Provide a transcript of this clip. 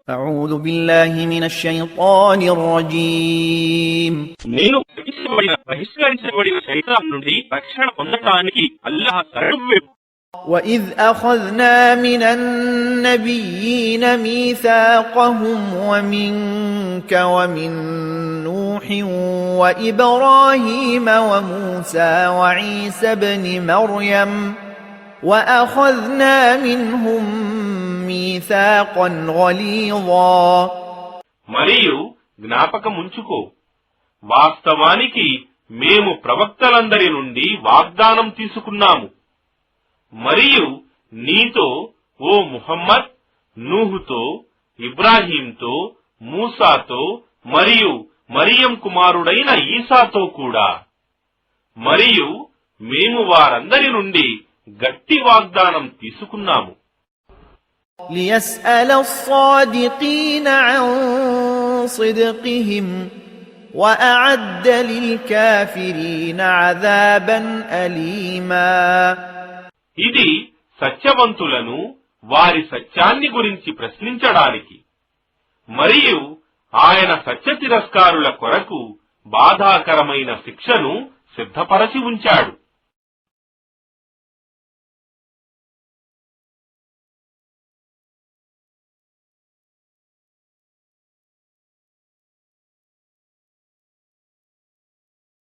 أعوذ بالله من الشيطان الرجيم నేను బహిష్కరించబడిన శైతాను నుండి రక్షణ పొందడానికి అల్లాహ్ శరణు. وإذ أخذنا من النبيين ميثاقهم ومنك ومن نوح وإبراهيم وموسى وعيسى ابن مريم وأخذنا منهم ميثاقا غليظا. మరియు జ్ఞాపకముంచుకో, వాస్తవానికి మేము ప్రవక్తలందరి నుండి వాగ్దానం తీసుకున్నాము. మరియు నీతో ఓ ముహమ్మద్, నూహుతో, ఇబ్రాహీంతో, మూసాతో మరియు మరియం కుమారుడైన ఈసాతో కూడా. మరియు మేము వారందరి నుండి గట్టి వాగ్దానం తీసుకున్నాము. ليسأل الصادقين عن صدقهم وأعد للكافرين عذابا أليما. ఇది సత్యవంతులను వారి సత్యాన్ని గురించి ప్రశ్నించడానికి మరియు ఆయన సత్య తిరస్కారుల కొరకు బాధాకరమైన శిక్షను సిద్ధపరచి ఉంచాడు.